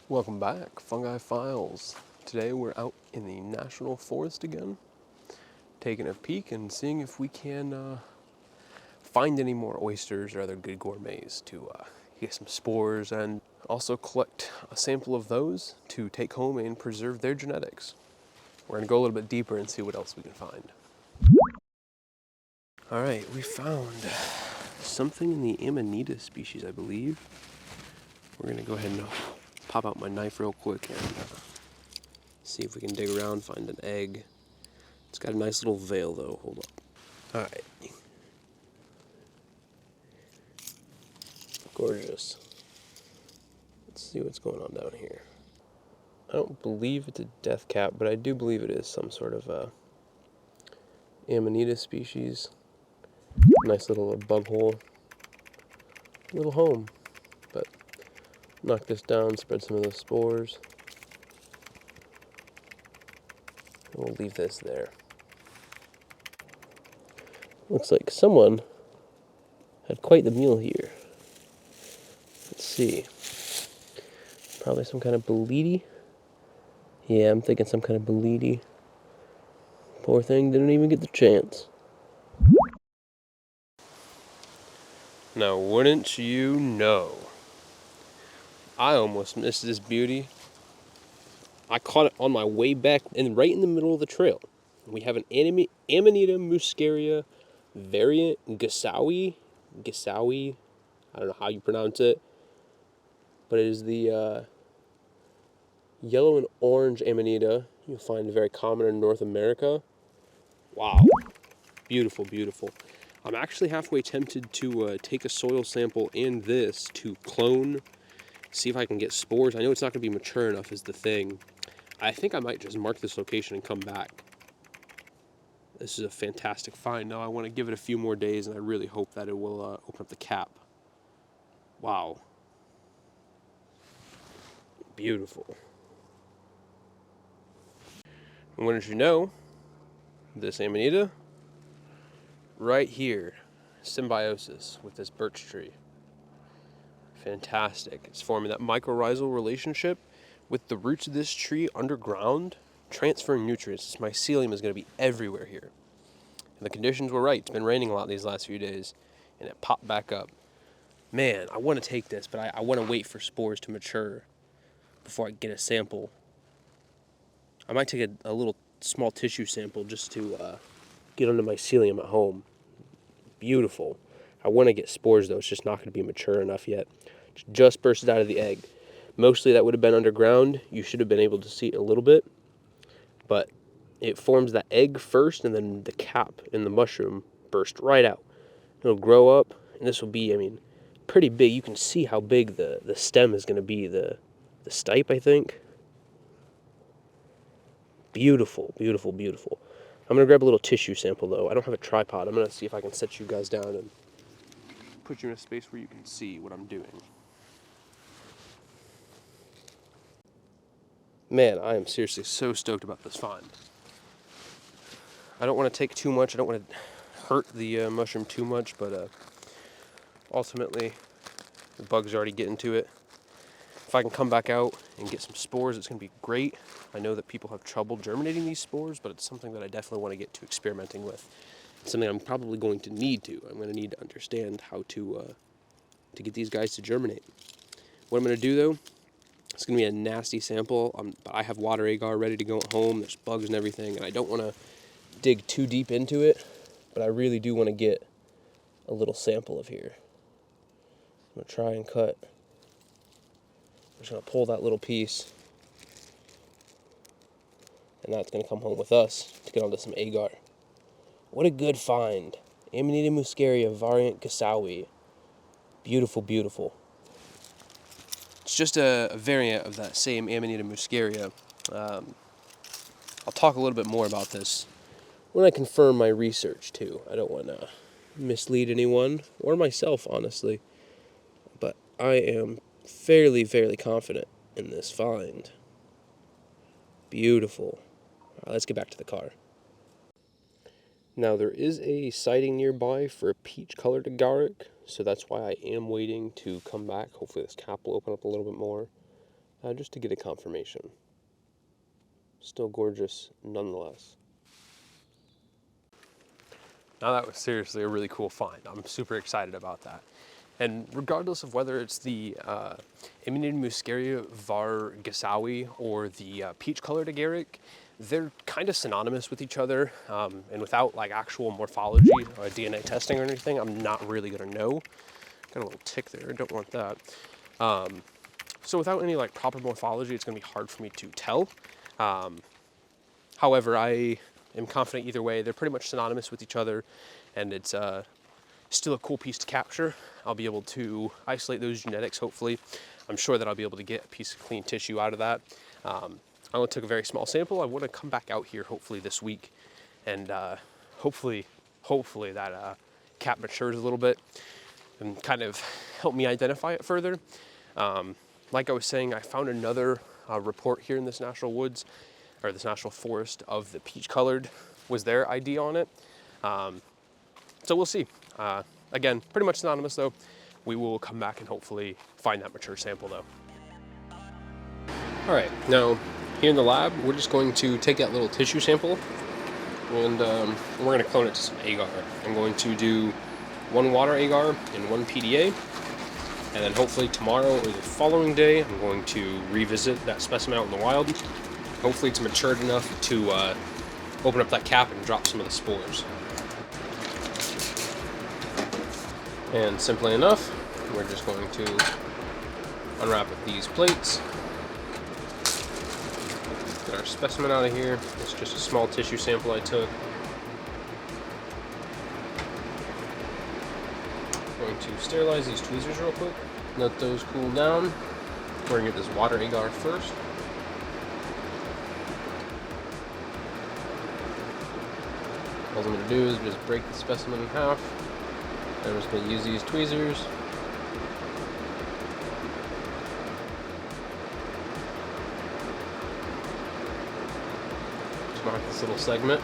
Welcome back, Fungi-Philes. Today we're out in the National Forest again, taking a peek and seeing if we can find any more oysters or other good gourmets to get some spores and also collect a sample of those to take home and preserve their genetics. We're going to go a little bit deeper and see what else we can find. Alright, we found something in the Amanita species, I believe. We're going to go ahead and pop out my knife real quick and see if we can dig around, find an egg. It's got a nice little veil though, hold up. Alright. Gorgeous. Let's see what's going on down here. I don't believe it's a death cap, but I do believe it is some sort of Amanita species. Nice little bug hole. Little home. But knock this down, spread some of those spores. And we'll leave this there. Looks like someone had quite the meal here. Let's see. Probably some kind of bolete. Yeah, I'm thinking some kind of bolete. Poor thing didn't even get the chance. Now, wouldn't you know? I almost missed this beauty. I caught it on my way back and right in the middle of the trail. We have an Amanita Muscaria variant, guessowii. I don't know how you pronounce it. But it is the yellow and orange Amanita. You'll find very common in North America. Wow. Beautiful, beautiful. I'm actually halfway tempted to take a soil sample in this to clone, see if I can get spores. I know it's not going to be mature enough is the thing. I think I might just mark this location and come back. This is a fantastic find. Now I want to give it a few more days, and I really hope that it will open up the cap. Wow. Beautiful. And what did you know? This Amanita, right here, symbiosis with this birch tree. Fantastic. It's forming that mycorrhizal relationship with the roots of this tree underground, transferring nutrients. This mycelium is going to be everywhere here. And the conditions were right. It's been raining a lot these last few days, and it popped back up. Man, I want to take this, but I want to wait for spores to mature before I get a sample. I might take a little small tissue sample just to get on the mycelium at home. Beautiful. I want to get spores though. It's just not going to be mature enough yet. It's just bursted out of the egg. Mostly that would have been underground. You should have been able to see it a little bit. But it forms that egg first, and then the cap in the mushroom burst right out. It'll grow up, and this will be, I mean, pretty big. You can see how big the stem is going to be, the stipe, I think. Beautiful, beautiful, beautiful. I'm going to grab a little tissue sample, though. I don't have a tripod. I'm going to see if I can set you guys down and put you in a space where you can see what I'm doing. Man, I am seriously so stoked about this find. I don't want to take too much. I don't want to hurt the mushroom too much, but ultimately, the bugs are already getting to it. If I can come back out and get some spores, it's going to be great. I know that people have trouble germinating these spores, but it's something that I definitely want to get to experimenting with. It's something I'm probably going to need to. I'm going to need to understand how to get these guys to germinate. What I'm going to do, though, it's going to be a nasty sample, but I have water agar ready to go at home. There's bugs and everything, and I don't want to dig too deep into it, but I really do want to get a little sample of here. I'm going to try and cut. I'm just going to pull that little piece, and that's going to come home with us to get onto some agar. What a good find. Amanita Muscaria variant guessowii. Beautiful, beautiful. It's just a variant of that same Amanita Muscaria. I'll talk a little bit more about this when I confirm my research, too. I don't want to mislead anyone, or myself, honestly. But I am fairly confident in this find. Beautiful. Let's get back to the car. Now, there is a sighting nearby for a peach-colored agaric, so that's why I am waiting to come back. Hopefully this cap will open up a little bit more. just to get a confirmation. Still gorgeous nonetheless. Now that was seriously a really cool find. I'm super excited about that. And regardless of whether it's the Amanita Muscaria var guessowii or the peach-colored agaric, they're kind of synonymous with each other. And without like actual morphology or DNA testing or anything, I'm not really gonna know. Got a little tick there, I don't want that. So without any like proper morphology, it's gonna be hard for me to tell. However, I am confident either way. They're pretty much synonymous with each other, and it's still a cool piece to capture. I'll be able to isolate those genetics, hopefully. I'm sure that I'll be able to get a piece of clean tissue out of that. I only took a very small sample. I want to come back out here hopefully this week, and hopefully that cap matures a little bit and kind of help me identify it further. Like I was saying, I found another report here in this national woods, or this national forest, of the peach-colored was their ID on it. So we'll see. Again, pretty much synonymous though. We will come back and hopefully find that mature sample though. All right, now here in the lab, we're just going to take that little tissue sample and we're gonna clone it to some agar. I'm going to do 1 water agar and 1 PDA. And then hopefully tomorrow or the following day, I'm going to revisit that specimen out in the wild. Hopefully it's matured enough to open up that cap and drop some of the spores. And simply enough, we're just going to unwrap these plates. Get our specimen out of here. It's just a small tissue sample I took. Going to sterilize these tweezers real quick. Let those cool down. We're gonna get this water agar first. All I'm going to do is just break the specimen in half. I'm just going to use these tweezers. Just mark this little segment.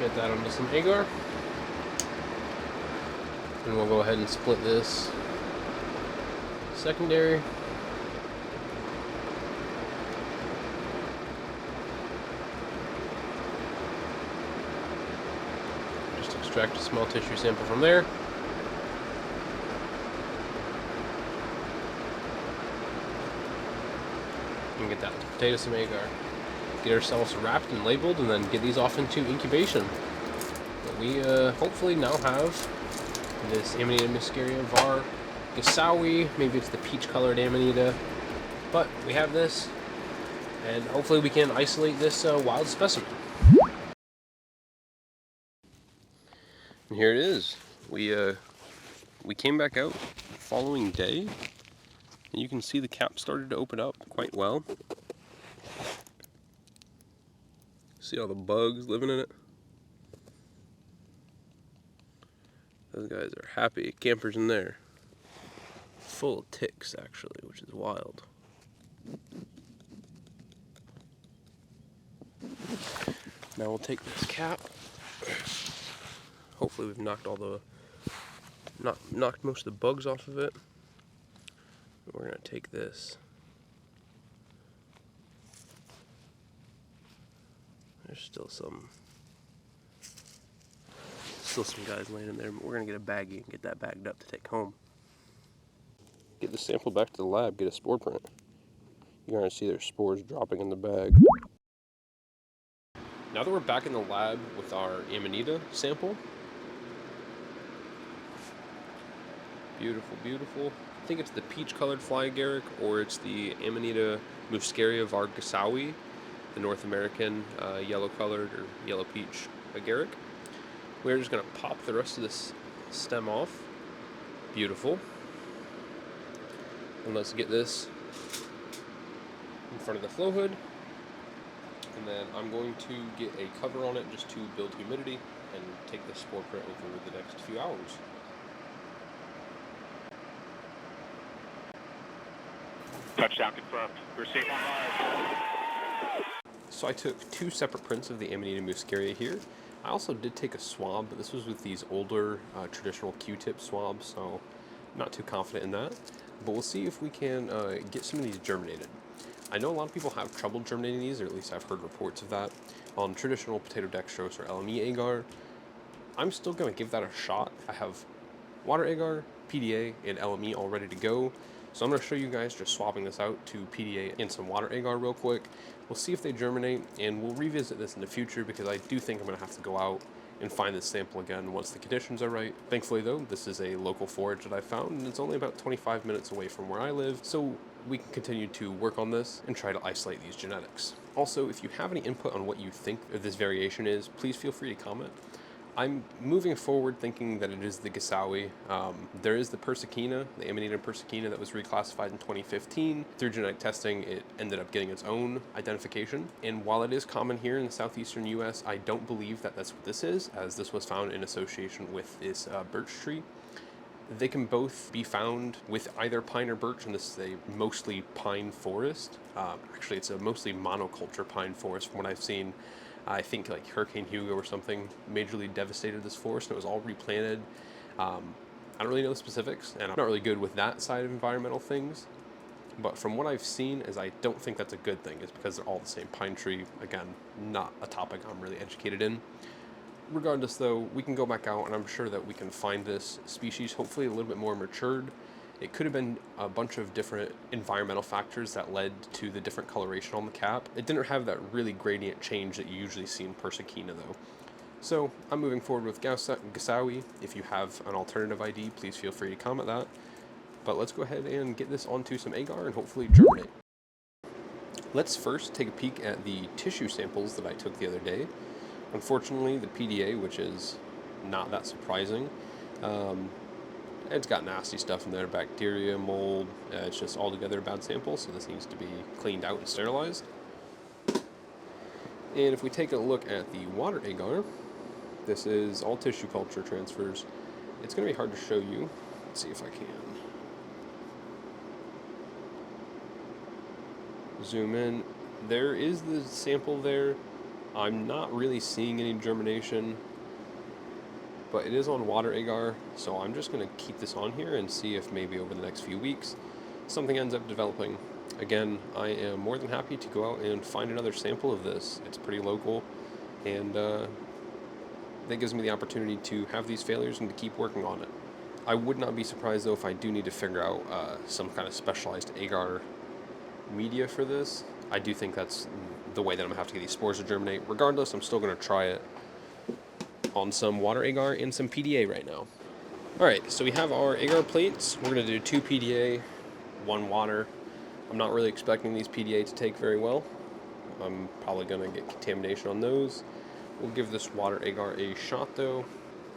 Get that onto some agar. And we'll go ahead and split this secondary. Extract a small tissue sample from there. And get that potato some agar. Get ourselves wrapped and labeled and then get these off into incubation. But we hopefully now have this Amanita Muscaria var guessowii. Maybe it's the peach-colored Amanita. But we have this, and hopefully we can isolate this wild specimen. And here it is. We came back out the following day, and you can see the cap started to open up quite well. See all the bugs living in it? Those guys are happy. Campers in there. Full of ticks, actually, which is wild. Now we'll take this cap. Hopefully we've knocked knocked most of the bugs off of it. We're gonna take this. There's still some guys laying in there, but we're gonna get a baggie and get that bagged up to take home. Get the sample back to the lab, get a spore print. You're gonna see there's spores dropping in the bag. Now that we're back in the lab with our Amanita sample, beautiful, beautiful. I think it's the peach-colored fly agaric, or it's the Amanita Muscaria var guessowii, the North American yellow-colored or yellow peach agaric. We're just going to pop the rest of this stem off. Beautiful. And let's get this in front of the flow hood. And then I'm going to get a cover on it just to build humidity and take the spore print over the next few hours. Touchdown confirmed. We're safe on live. So I took 2 separate prints of the Amanita Muscaria here. I also did take a swab, but this was with these older traditional Q-tip swabs, so I'm not too confident in that. but we'll see if we can get some of these germinated. I know a lot of people have trouble germinating these, or at least I've heard reports of that, on traditional potato dextrose or LME agar. I'm still going to give that a shot. I have water agar, PDA, and LME all ready to go. So I'm going to show you guys just swapping this out to PDA and some water agar real quick. We'll see if they germinate, and we'll revisit this in the future because I do think I'm going to have to go out and find this sample again once the conditions are right. Thankfully though, this is a local forage that I found, and it's only about 25 minutes away from where I live, so we can continue to work on this and try to isolate these genetics. Also, if you have any input on what you think of this variation is, please feel free to comment. I'm moving forward thinking that it is the guessowii. There is the Persicina, the Amanita Muscaria that was reclassified in 2015. Through genetic testing, it ended up getting its own identification. And while it is common here in the southeastern US, I don't believe that that's what this is, as this was found in association with this birch tree. They can both be found with either pine or birch, and this is a mostly pine forest. Actually, it's a mostly monoculture pine forest from what I've seen. I think like Hurricane Hugo or something majorly devastated this forest, and it was all replanted. I don't really know the specifics, and I'm not really good with that side of environmental things. But from what I've seen, is I don't think that's a good thing. It's because they're all the same pine tree. Again, not a topic I'm really educated in. Regardless though, we can go back out, and I'm sure that we can find this species hopefully a little bit more matured. It could have been a bunch of different environmental factors that led to the different coloration on the cap. It didn't have that really gradient change that you usually see in Persicina though. So I'm moving forward with guessowii. If you have an alternative ID, please feel free to comment that. But let's go ahead and get this onto some agar and hopefully germinate. Let's first take a peek at the tissue samples that I took the other day. Unfortunately, the PDA, which is not that surprising, it's got nasty stuff in there, bacteria, mold. It's just altogether a bad sample, so this needs to be cleaned out and sterilized. And if we take a look at the water agar, this is all tissue culture transfers. It's going to be hard to show you. Let's see if I can zoom in. There is the sample there. I'm not really seeing any germination, but it is on water agar, so I'm just going to keep this on here and see if maybe over the next few weeks something ends up developing. Again, I am more than happy to go out and find another sample of this. It's pretty local, and that gives me the opportunity to have these failures and to keep working on it. I would not be surprised though if I do need to figure out some kind of specialized agar media for this. I do think that's the way that I'm going to have to get these spores to germinate. Regardless, I'm still going to try it on some water agar and some PDA right now. Alright, so we have our agar plates. We're going to do 2 PDA, 1 water. I'm not really expecting these PDA to take very well. I'm probably going to get contamination on those. We'll give this water agar a shot though,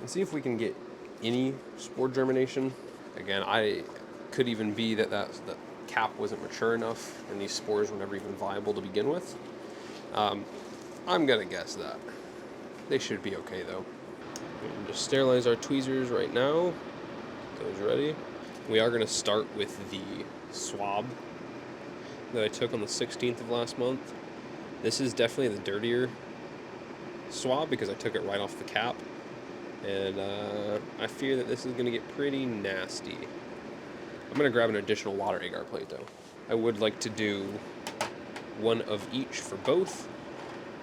and see if we can get any spore germination. Again, I could even be that the cap wasn't mature enough and these spores were never even viable to begin with. I'm gonna guess that. They should be okay though. We'll just sterilize our tweezers right now. Those ready. We are gonna start with the swab that I took on the 16th of last month. This is definitely the dirtier swab because I took it right off the cap, and I fear that this is going to get pretty nasty. I'm going to grab an additional water agar plate though. I would like to do 1 of each for both,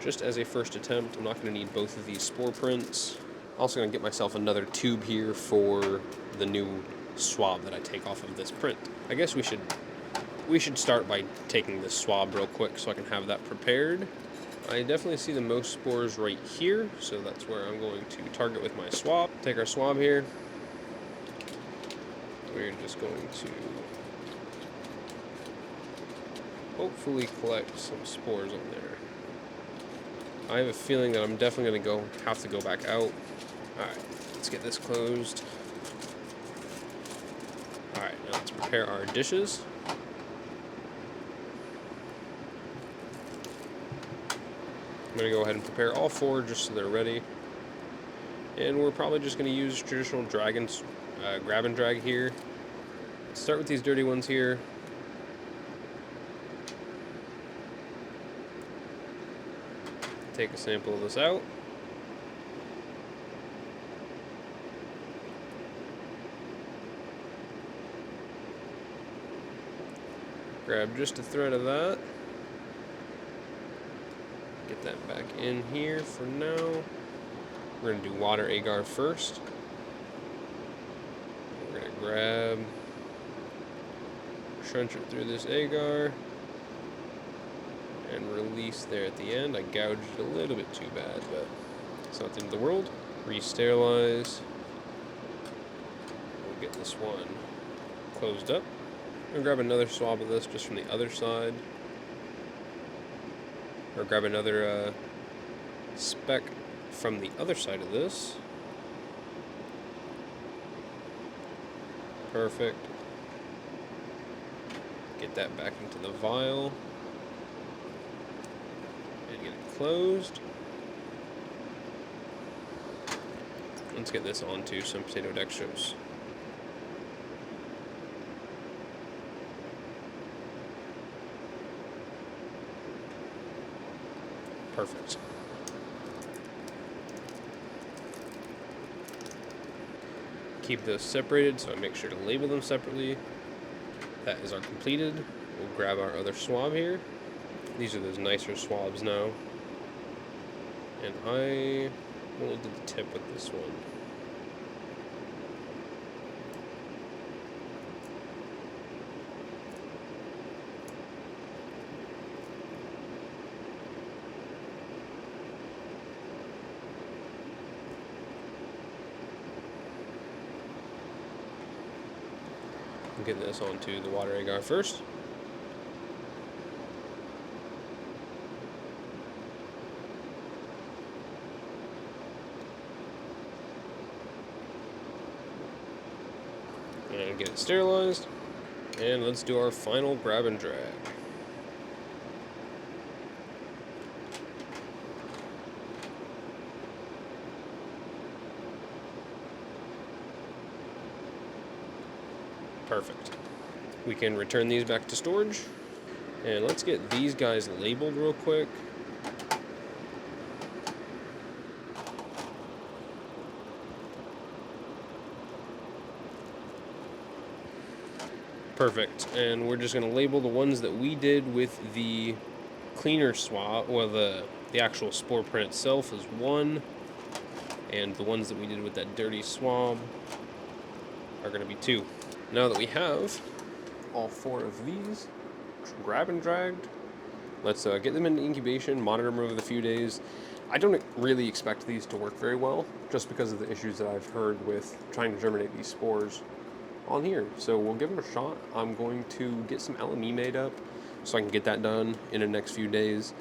just as a first attempt. I'm not going to need both of these spore prints. Also going to get myself another tube here for the new swab that I take off of this print. I guess we should start by taking this swab real quick so I can have that prepared. I definitely see the most spores right here, so that's where I'm going to target with my swab. Take our swab here. We're just going to hopefully collect some spores on there. I have a feeling that I'm definitely going to have to go back out. Alright, let's get this closed. Alright, now let's prepare our dishes. I'm going to go ahead and prepare all 4 just so they're ready. And we're probably just going to use traditional grab and drag here. Start with these dirty ones here. Take a sample of this out. Grab just a thread of that. Get that back in here for now. We're going to do water agar first. We're going to grab, crunch it through this agar, and release there at the end. I gouged it a little bit too bad, but it's not the end of the world. Re-sterilize. We'll get this one closed up. I'm going to grab another swab of this just from the other side. Or grab another speck from the other side of this. Perfect. Get that back into the vial. And get it closed. Let's get this onto some potato dextrose. Perfect. Keep those separated, so I make sure to label them separately. That is our completed. We'll grab our other swab here. These are those nicer swabs now. And I only did the tip with this one. I'm getting this onto the water agar first. And get it sterilized. And let's do our final grab and drag. Perfect. We can return these back to storage. And let's get these guys labeled real quick. Perfect. And we're just going to label the ones that we did with the cleaner swab, well, the actual spore print itself is 1. And the ones that we did with that dirty swab are going to be 2. Now that we have all 4 of these grab and dragged, let's get them into incubation, monitor them over the few days. I don't really expect these to work very well, just because of the issues that I've heard with trying to germinate these spores on here. So we'll give them a shot. I'm going to get some LME made up so I can get that done in the next few days.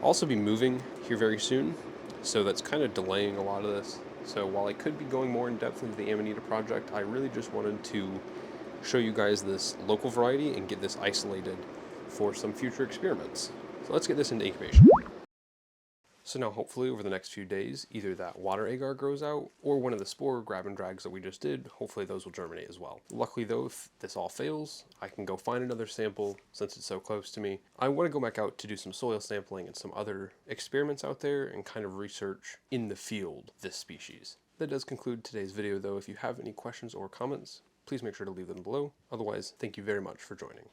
I'll also be moving here very soon, so that's kind of delaying a lot of this. So while I could be going more in depth into the Amanita project, I really just wanted to show you guys this local variety and get this isolated for some future experiments. So let's get this into incubation. So now hopefully over the next few days, either that water agar grows out or one of the spore grab and drags that we just did, hopefully those will germinate as well. Luckily though, if this all fails, I can go find another sample since it's so close to me. I want to go back out to do some soil sampling and some other experiments out there and kind of research in the field this species. That does conclude today's video though. If you have any questions or comments, please make sure to leave them below. Otherwise, thank you very much for joining.